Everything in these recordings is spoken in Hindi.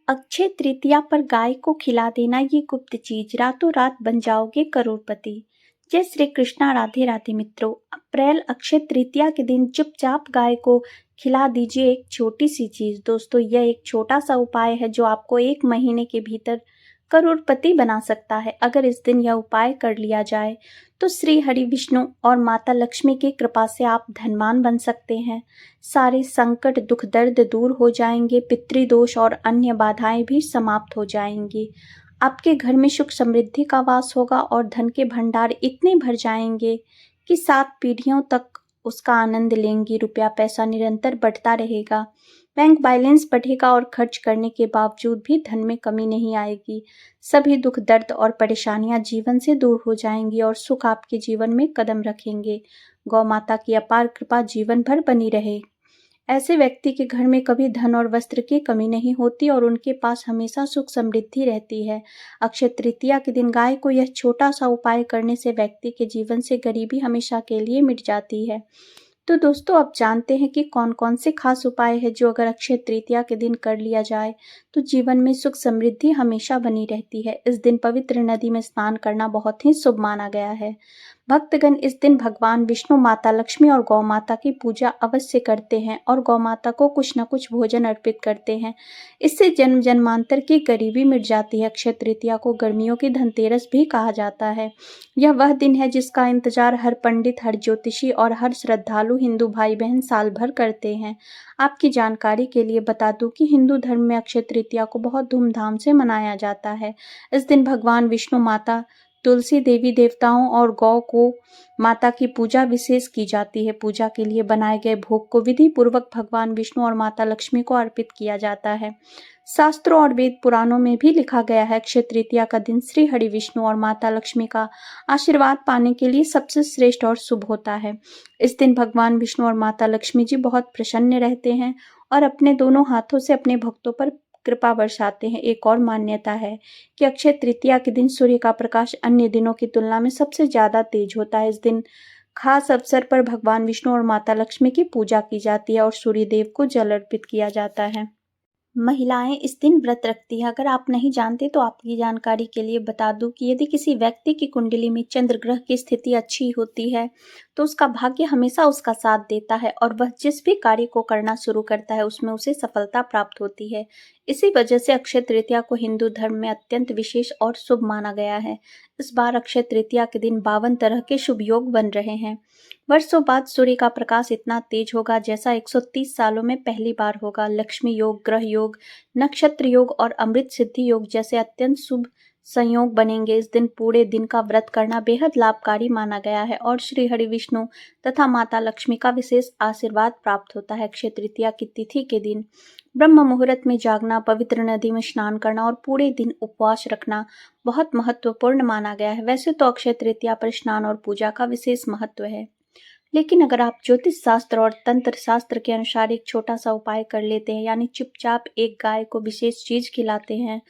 अक्षय तृतीया पर गाय को खिला देना ये गुप्त चीज, रातों रात बन जाओगे करोड़पति। जय श्री कृष्णा, राधे राधे मित्रों। अप्रैल अक्षय तृतीया के दिन चुपचाप गाय को खिला दीजिए एक छोटी सी चीज। दोस्तों, यह एक छोटा सा उपाय है जो आपको 1 महीने के भीतर करोड़पति बना सकता है। अगर इस दिन यह उपाय कर लिया जाए तो श्री हरि विष्णु और माता लक्ष्मी की कृपा से आप धनवान बन सकते हैं। सारे संकट, दुख, दर्द दूर हो जाएंगे। पितृदोष और अन्य बाधाएं भी समाप्त हो जाएंगी। आपके घर में सुख समृद्धि का वास होगा और धन के भंडार इतने भर जाएंगे कि 7 पीढ़ियों तक उसका आनंद लेंगी। रुपया पैसा निरंतर बढ़ता रहेगा। बैंक बैलेंस बढ़ेगा और खर्च करने के बावजूद भी धन में कमी नहीं आएगी। सभी दुख, दर्द और परेशानियां जीवन से दूर हो जाएंगी और सुख आपके जीवन में कदम रखेंगे। गौ माता की अपार कृपा जीवन भर बनी रहे। ऐसे व्यक्ति के घर में कभी धन और वस्त्र की कमी नहीं होती और उनके पास हमेशा सुख समृद्धि रहती है। अक्षय तृतीया के दिन गाय को यह छोटा सा उपाय करने से व्यक्ति के जीवन से गरीबी हमेशा के लिए मिट जाती है। तो दोस्तों, आप जानते हैं कि कौन कौन से खास उपाय है जो अगर अक्षय तृतीया के दिन कर लिया जाए तो जीवन में सुख समृद्धि हमेशा बनी रहती है। इस दिन पवित्र नदी में स्नान करना बहुत ही शुभ माना गया है। भक्तगण इस दिन भगवान विष्णु, माता लक्ष्मी और गौ माता की पूजा अवश्य करते हैं और गौ माता को कुछ न कुछ भोजन अर्पित करते हैं। इससे जन्म जन्मांतर की गरीबी मिट जाती है। अक्षय तृतीया को गर्मियों की धनतेरस भी कहा जाता है। यह वह दिन है जिसका इंतजार हर पंडित, हर ज्योतिषी और हर श्रद्धालु हिंदू भाई बहन साल भर करते हैं। आपकी जानकारी के लिए बता दूं कि हिंदू धर्म में अक्षय तृतीया को बहुत धूमधाम से मनाया जाता है। इस दिन भगवान विष्णु, माता तुलसी, देवी देवताओं और गौ को माता की पूजा विशेष की जाती है। पूजा के लिए बनाए गए भोग को विधि पूर्वक भगवान विष्णु और माता लक्ष्मी को अर्पित किया जाता है। शास्त्रों और वेद पुराणों में भी लिखा गया है अक्षय तृतीया का दिन श्री हरि विष्णु और माता लक्ष्मी का आशीर्वाद पाने के लिए सबसे श्रेष्ठ और शुभ होता है। इस दिन भगवान विष्णु और माता लक्ष्मी जी बहुत प्रसन्न रहते हैं और अपने दोनों हाथों से अपने भक्तों पर कृपा बरसाते हैं। एक और मान्यता है कि अक्षय तृतीया के दिन सूर्य का प्रकाश अन्य दिनों की तुलना में सबसे ज्यादा तेज होता है। इस दिन खास अवसर पर भगवान विष्णु और माता लक्ष्मी की पूजा की जाती है और सूर्य देव को जल अर्पित किया जाता है। महिलाएं इस दिन व्रत रखती है। अगर आप नहीं जानते तो आपकी जानकारी के लिए बता दूं कि यदि किसी व्यक्ति की कुंडली में चंद्र ग्रह की स्थिति अच्छी होती है तो उसका भाग्य हमेशा उसका साथ देता है और वह जिस भी कार्य को करना शुरू करता है उसमें उसे सफलता प्राप्त होती है। इसी वजह से अक्षय तृतीया को हिंदू धर्म में अत्यंत विशेष और शुभ माना गया है। इस बार अक्षय तृतीया के दिन 52 तरह के शुभ योग बन रहे हैं। वर्षों बाद सूर्य का प्रकाश इतना तेज होगा जैसा 130 सालों में पहली बार होगा। लक्ष्मी योग, ग्रह योग, नक्षत्र योग और अमृत सिद्धि योग जैसे अत्यंत शुभ संयोग बनेंगे। इस दिन पूरे दिन का व्रत करना बेहद लाभकारी माना गया है और श्री हरि विष्णु तथा माता लक्ष्मी का विशेष आशीर्वाद प्राप्त होता है। अक्षय तृतीया की तिथि के दिन ब्रह्म मुहूर्त में जागना, पवित्र नदी में स्नान करना और पूरे दिन उपवास रखना बहुत महत्वपूर्ण माना गया है। वैसे तो अक्षय तृतीया पर स्नान और पूजा का विशेष महत्व है, लेकिन अगर आप ज्योतिष शास्त्र और तंत्र शास्त्र के अनुसार एक छोटा सा उपाय कर लेते हैं, यानी चुपचाप एक गाय को विशेष चीज खिलाते हैं,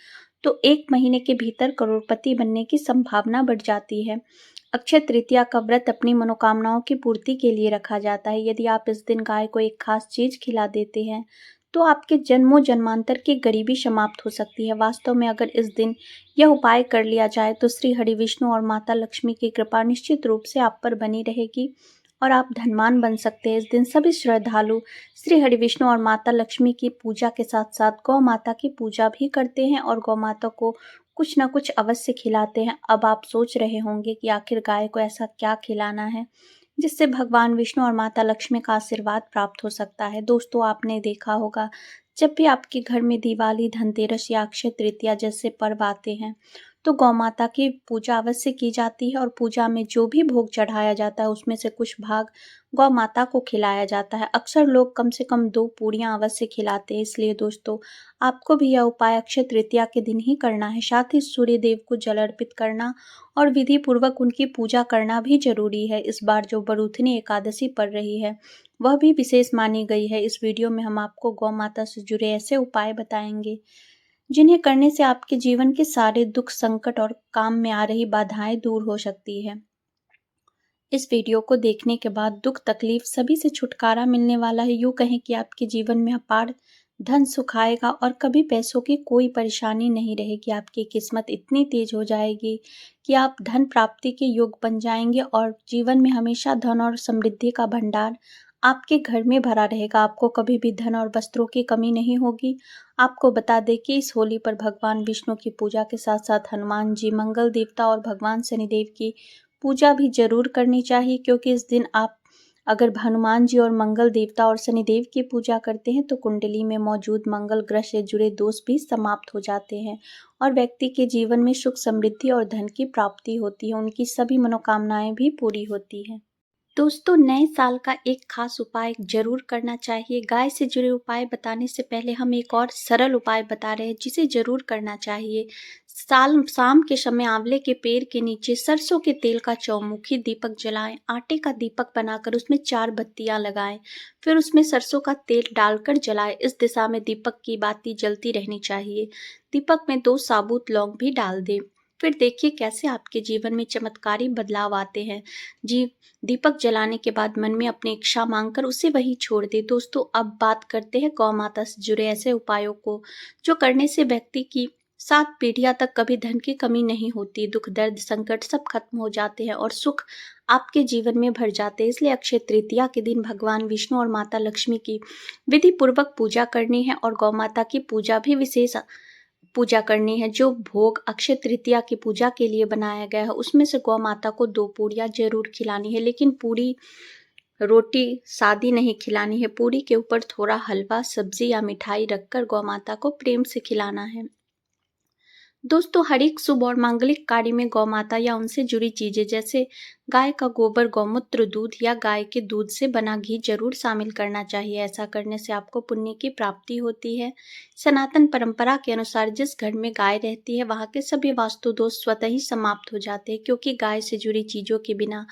तो 1 महीने के भीतर करोड़पति बनने की संभावना बढ़ जाती है। अक्षय तृतीया का व्रत अपनी मनोकामनाओं की पूर्ति के लिए रखा जाता है। यदि आप इस दिन गाय को एक खास चीज खिला देते हैं तो आपके जन्मों जन्मांतर की गरीबी समाप्त हो सकती है। वास्तव में अगर इस दिन यह उपाय कर लिया जाए तो श्री हरि विष्णु और माता लक्ष्मी की कृपा निश्चित रूप से आप पर बनी रहेगी और आप धनवान बन सकते हैं। इस दिन सभी श्रद्धालु श्री हरि विष्णु और माता लक्ष्मी की पूजा के साथ साथ गौ माता की पूजा भी करते हैं और गौ माता को कुछ न कुछ अवश्य खिलाते हैं। अब आप सोच रहे होंगे कि आखिर गाय को ऐसा क्या खिलाना है जिससे भगवान विष्णु और माता लक्ष्मी का आशीर्वाद प्राप्त हो सकता है। दोस्तों, आपने देखा होगा जब भी आपके घर में दिवाली, धनतेरस या अक्षय तृतीया जैसे पर्व आते हैं तो गौ माता की पूजा अवश्य की जाती है और पूजा में जो भी भोग चढ़ाया जाता है उसमें से कुछ भाग गौ माता को खिलाया जाता है। अक्सर लोग कम से कम 2 पूरियां अवश्य खिलाते हैं। इसलिए दोस्तों, आपको भी यह उपाय अक्षय तृतीया के दिन ही करना है। साथ ही सूर्य देव को जल अर्पित करना और विधि पूर्वक उनकी पूजा करना भी जरूरी है। इस बार जो बरूथनी एकादशी पड़ रही है वह भी विशेष मानी गई है। इस वीडियो में हम आपको गौ माता से जुड़े ऐसे उपाय बताएंगे जिन्हें करने से आपके जीवन के सारे दुख, संकट और काम में आ रही बाधाएं दूर हो सकती है। इस वीडियो को देखने के बाद दुख, तकलीफ सभी से छुटकारा मिलने वाला है। यूं कहें कि आपके जीवन में अपार धन सुखाएगा और कभी पैसों की कोई परेशानी नहीं रहेगी। आपकी किस्मत इतनी तेज हो जाएगी कि आप धन प्राप्ति के योग बन जाएंगे और जीवन में हमेशा धन और समृद्धि का भंडार आपके घर में भरा रहेगा। आपको कभी भी धन और वस्त्रों की कमी नहीं होगी। आपको बता दें कि इस होली पर भगवान विष्णु की पूजा के साथ साथ हनुमान जी, मंगल देवता और भगवान शनिदेव की पूजा भी जरूर करनी चाहिए, क्योंकि इस दिन आप अगर हनुमान जी और मंगल देवता और शनिदेव की पूजा करते हैं तो कुंडली में मौजूद मंगल ग्रह से जुड़े दोष भी समाप्त हो जाते हैं और व्यक्ति के जीवन में सुख, समृद्धि और धन की प्राप्ति होती है। उनकी सभी मनोकामनाएं भी पूरी होती हैं। दोस्तों, नए साल का एक खास उपाय जरूर करना चाहिए। गाय से जुड़े उपाय बताने से पहले हम एक और सरल उपाय बता रहे हैं जिसे जरूर करना चाहिए। शाम के समय आंवले के पेड़ के नीचे सरसों के तेल का चौमुखी दीपक जलाएं। आटे का दीपक बनाकर उसमें 4 बत्तियां लगाएं, फिर उसमें सरसों का तेल डालकर जलाएं। इस दिशा में दीपक की बाती जलती रहनी चाहिए। दीपक में 2 साबुत लौंग भी डाल दें। फिर देखिए कैसे आपके जीवन में चमत्कारी बदलाव आते हैं। जी, दीपक जलाने के बाद मन में अपनी इच्छा मांगकर उसे वहीं छोड़ दे। दोस्तों, अब बात करते हैं गौ माता से जुड़े ऐसे उपायों को जो करने से व्यक्ति की 7 पीढ़ियां तक कभी धन की कमी नहीं होती। दुख, दर्द, संकट सब खत्म हो जाते हैं और सुख आपके जीवन में भर जाते हैं। इसलिए अक्षय तृतीया के दिन भगवान विष्णु और माता लक्ष्मी की विधि पूर्वक पूजा करनी है और गौ माता की पूजा भी विशेष पूजा करनी है। जो भोग अक्षय तृतीया की पूजा के लिए बनाया गया है उसमें से गौ माता को 2 पूरियां जरूर खिलानी है, लेकिन पूरी रोटी सादी नहीं खिलानी है। पूरी के ऊपर थोड़ा हलवा, सब्जी या मिठाई रखकर गौ माता को प्रेम से खिलाना है। दोस्तों, हर एक शुभ और मांगलिक कार्य में गौ माता या उनसे जुड़ी चीजें जैसे गाय का गोबर, गौमूत्र, दूध या गाय के दूध से बना घी जरूर शामिल करना चाहिए। ऐसा करने से आपको पुण्य की प्राप्ति होती है। सनातन परंपरा के अनुसार जिस घर में गाय रहती है वहां के सभी वास्तु दोष स्वतः ही समाप्त हो जाते हैं, क्योंकि गाय से जुड़ी चीजों के बिना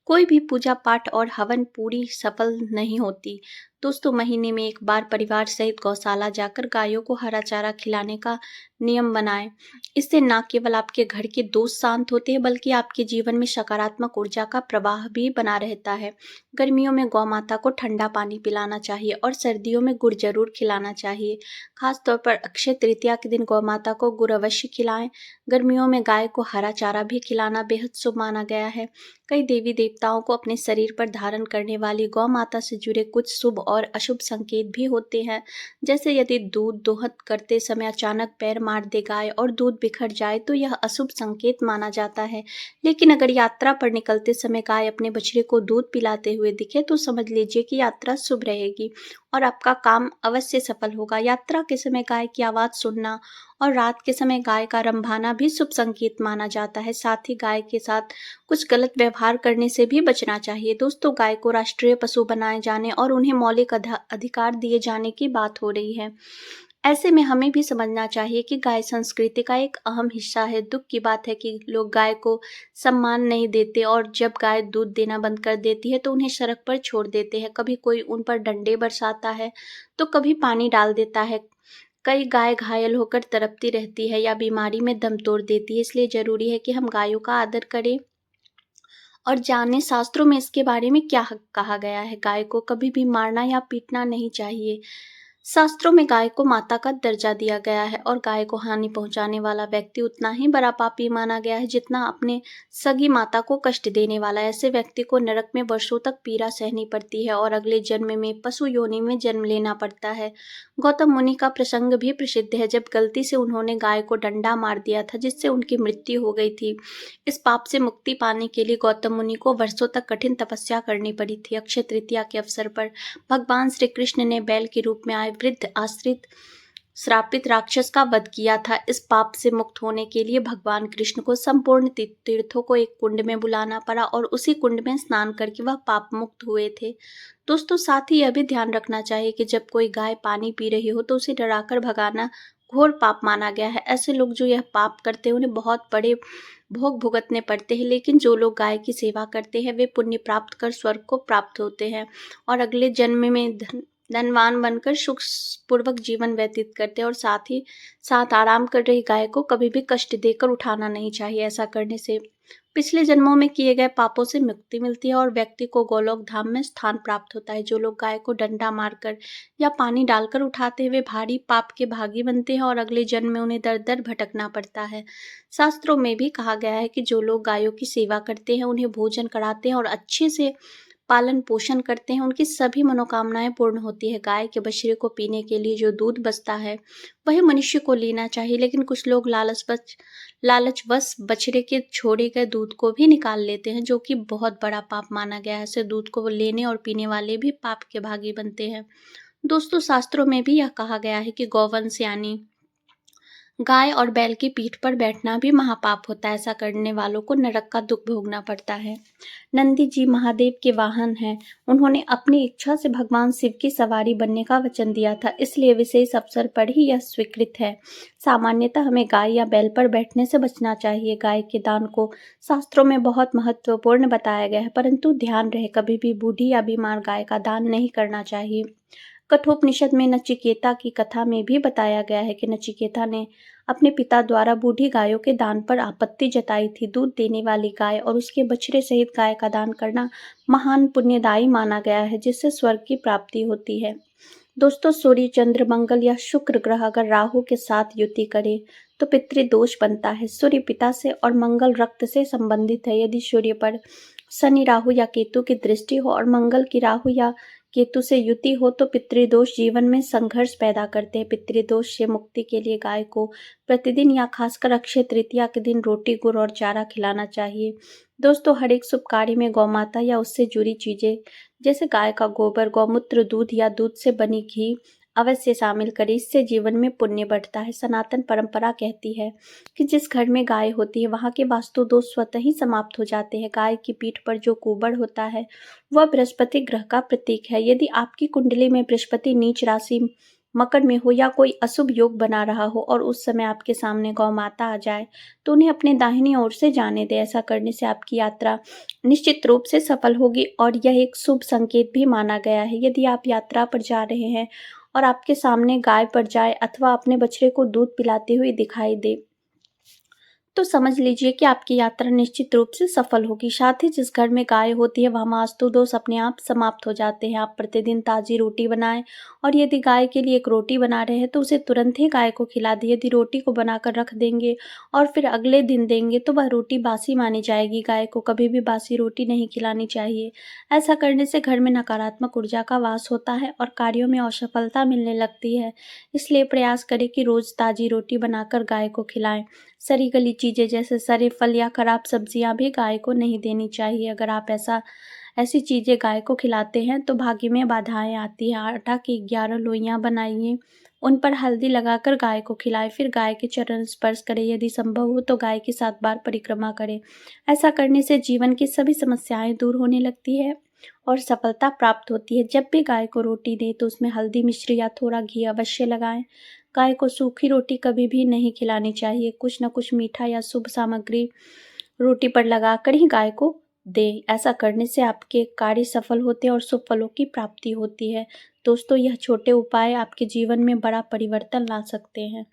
कोई भी पूजा पाठ और हवन पूरी सफल नहीं होती। दोस्तों, महीने में एक बार परिवार सहित गौशाला जाकर गायों को हरा चारा खिलाने का नियम बनाएं। इससे न केवल आपके घर के दोष शांत होते हैं बल्कि आपके जीवन में सकारात्मक ऊर्जा का प्रवाह भी बना रहता है। गर्मियों में गौ माता को ठंडा पानी पिलाना चाहिए और सर्दियों में गुड़ जरूर खिलाना चाहिए। खासतौर पर अक्षय तृतीया के दिन गौ माता को गुड़ अवश्य खिलाएं। गर्मियों में गाय को हरा चारा भी खिलाना बेहद शुभ माना गया है। कई देवी देवताओं को अपने शरीर पर धारण करने वाली गौ माता से जुड़े कुछ शुभ और अशुभ संकेत भी होते हैं। जैसे यदि दूध दोहन करते समय अचानक पैर मार दे गाय और दूध बिखर जाए तो यह अशुभ संकेत माना जाता है। लेकिन अगर यात्रा पर निकलते समय गाय अपने बछड़े को दूध पिलाते हुए दिखे तो समझ लीजिए कि यात्रा शुभ रहेगी और आपका काम अवश्य सफल होगा। यात्रा के समय गाय की आवाज सुनना और रात के समय गाय का रंभाना भी शुभ संकेत माना जाता है। साथ ही गाय के साथ कुछ गलत व्यवहार करने से भी बचना चाहिए। दोस्तों, गाय को राष्ट्रीय पशु बनाए जाने और उन्हें मौलिक अधिकार दिए जाने की बात हो रही है। ऐसे में हमें भी समझना चाहिए कि गाय संस्कृति का एक अहम हिस्सा है। दुख की बात है कि लोग गाय को सम्मान नहीं देते और जब गाय दूध देना बंद कर देती है तो उन्हें सड़क पर छोड़ देते हैं। कभी कोई उन पर डंडे बरसाता है तो कभी पानी डाल देता है। कई गाय घायल होकर तड़पती रहती है या बीमारी में दम तोड़ देती है। इसलिए जरूरी है कि हम गायों का आदर करें और जाने शास्त्रों में इसके बारे में क्या कहा गया है। गाय को कभी भी मारना या पीटना नहीं चाहिए। शास्त्रों में गाय को माता का दर्जा दिया गया है और गाय को हानि पहुंचाने वाला व्यक्ति उतना ही बड़ा पापी माना गया है जितना अपने सगी माता को कष्ट देने वाला। ऐसे व्यक्ति को नरक में वर्षों तक पीड़ा सहनी पड़ती है और अगले जन्म में पशु योनि में जन्म लेना पड़ता है। गौतम मुनि का प्रसंग भी प्रसिद्ध है जब गलती से उन्होंने गाय को डंडा मार दिया था जिससे उनकी मृत्यु हो गई थी। इस पाप से मुक्ति पाने के लिए गौतम मुनि को वर्षों तक कठिन तपस्या करनी पड़ी थी। अक्षय तृतीया के अवसर पर भगवान श्री कृष्ण ने बैल के रूप में आए वृद्ध आश्रित श्रापित राक्षस का वध किया था। इस पाप से मुक्त होने के लिए भगवान कृष्ण को संपूर्ण तीर्थों को एक कुंड में बुलाना पड़ा और उसी कुंड में स्नान करके वह पाप मुक्त हुए थे। दोस्तों, साथ ही यह भी ध्यान रखना चाहिए कि जब कोई गाय पानी पी रही हो तो उसे डराकर भगाना घोर पाप माना गया है। ऐसे लोग जो यह पाप करते हैं उन्हें बहुत बड़े भोग भुगतने पड़ते हैं, लेकिन जो लोग गाय की सेवा करते हैं वे पुण्य प्राप्त कर स्वर्ग को प्राप्त होते हैं और अगले जन्म में धनवान बनकर सुखपूर्वक जीवन व्यतीत करते हैं और साथ ही साथ आराम कर रही गाय को कभी भी कष्ट देकर उठाना नहीं चाहिए। ऐसा करने से पिछले जन्मों में किए गए पापों से मुक्ति मिलती है और व्यक्ति को गोलोक धाम में स्थान प्राप्त होता है। जो लोग गाय को डंडा मारकर या पानी डालकर उठाते हैं वे भारी पाप के भागी बनते हैं और अगले जन्म में उन्हें दर दर भटकना पड़ता है। शास्त्रों में भी कहा गया है कि जो लोग गायों की सेवा करते हैं, उन्हें भोजन कराते हैं और अच्छे से पालन पोषण करते हैं, उनकी सभी मनोकामनाएं पूर्ण होती है। गाय के बछड़े को पीने के लिए जो दूध बचता है वही मनुष्य को लेना चाहिए, लेकिन कुछ लोग लालचवश बछड़े के छोड़े गए दूध को भी निकाल लेते हैं, जो कि बहुत बड़ा पाप माना गया है। ऐसे दूध को लेने और पीने वाले भी पाप के भागी बनते हैं। दोस्तों, शास्त्रों में भी यह कहा गया है कि गौवंश यानी गाय और बैल की पीठ पर बैठना भी महापाप होता है। ऐसा करने वालों को नरक का दुख भोगना पड़ता है। नंदी जी महादेव के वाहन हैं। उन्होंने अपनी इच्छा से भगवान शिव की सवारी बनने का वचन दिया था, इसलिए विशेष अवसर पर ही यह स्वीकृत है। सामान्यतः हमें गाय या बैल पर बैठने से बचना चाहिए। गाय के दान को शास्त्रों में बहुत महत्वपूर्ण बताया गया है, परंतु ध्यान रहे कभी भी बूढ़ी या बीमार गाय का दान नहीं करना चाहिए। कठोपनिषद में नचिकेता की कथा में भी बताया गया है कि नचिकेता ने अपने पिता द्वारा बूढ़ी गायों के दान पर आपत्ति जताई थी। दूध देने वाली गाय और उसके बछड़े सहित गाय का दान करना महान पुण्यदायी माना गया है, जिससे स्वर्ग की प्राप्ति होती है। दोस्तों, सूर्य, चंद्र, मंगल या शुक्र ग्रह अगर राहु के साथ युति करे तो पितृदोष बनता है। सूर्य पिता से और मंगल रक्त से संबंधित है। यदि सूर्य पर शनि, राहु या केतु की दृष्टि हो और मंगल की राहु या केतु से युति हो तो पितृदोष जीवन में संघर्ष पैदा करते हैं। पितृदोष से मुक्ति के लिए गाय को प्रतिदिन या खासकर अक्षय तृतीया के दिन रोटी, गुड़ और चारा खिलाना चाहिए। दोस्तों, हर एक शुभ कार्य में गौमाता या उससे जुड़ी चीजें जैसे गाय का गोबर, गौमूत्र, दूध या दूध से बनी घी अवश्य शामिल करें। इससे जीवन में पुण्य बढ़ता है। सनातन परंपरा कहती है कि जिस घर में गाय होती है वहाँ के वास्तु दोष स्वतः ही समाप्त हो जाते हैं। गाय की पीठ पर जो कुबड़ होता है वह बृहस्पति ग्रह का प्रतीक है। यदि आपकी कुंडली में बृहस्पति नीच राशि मकर में हो या कोई अशुभ योग बना रहा हो और उस समय आपके सामने गौ माता आ जाए तो उन्हें अपने दाहिनी ओर से जाने दें। ऐसा करने से आपकी यात्रा निश्चित रूप से सफल होगी और यह एक शुभ संकेत भी माना गया है। यदि आप यात्रा पर जा रहे हैं और आपके सामने गाय पड़ जाए अथवा अपने बछड़े को दूध पिलाती हुई दिखाई दे तो समझ लीजिए कि आपकी यात्रा निश्चित रूप से सफल होगी। साथ ही जिस घर में गाय होती है वहाँ वास्तु दोष अपने आप समाप्त हो जाते हैं। आप प्रतिदिन ताज़ी रोटी बनाएं और यदि गाय के लिए एक रोटी बना रहे हैं तो उसे तुरंत ही गाय को खिला दें। यदि रोटी को बनाकर रख देंगे और फिर अगले दिन देंगे तो वह रोटी बासी मानी जाएगी। गाय को कभी भी बासी रोटी नहीं खिलानी चाहिए। ऐसा करने से घर में नकारात्मक ऊर्जा का वास होता है और कार्यों में असफलता मिलने लगती है। इसलिए प्रयास करें कि रोज़ ताज़ी रोटी बनाकर गाय को खिलाएं। सड़ी गली चीज़ें जैसे सड़े फल या खराब सब्जियां भी गाय को नहीं देनी चाहिए। अगर आप ऐसी चीज़ें गाय को खिलाते हैं तो भाग्य में बाधाएं आती हैं। आटा की 11 लोइयां बनाइए, उन पर हल्दी लगाकर गाय को खिलाएं, फिर गाय के चरण स्पर्श करें। यदि संभव हो तो गाय की 7 बार परिक्रमा करें। ऐसा करने से जीवन की सभी समस्याएं दूर होने लगती है और सफलता प्राप्त होती है। जब भी गाय को रोटी दें तो उसमें हल्दी मिश्र या थोड़ा घी अवश्य लगाएं। गाय को सूखी रोटी कभी भी नहीं खिलानी चाहिए। कुछ न कुछ मीठा या शुभ सामग्री रोटी पर लगाकर ही गाय को दें। ऐसा करने से आपके कार्य सफल होते हैं और शुभ फलों की प्राप्ति होती है। दोस्तों, यह छोटे उपाय आपके जीवन में बड़ा परिवर्तन ला सकते हैं।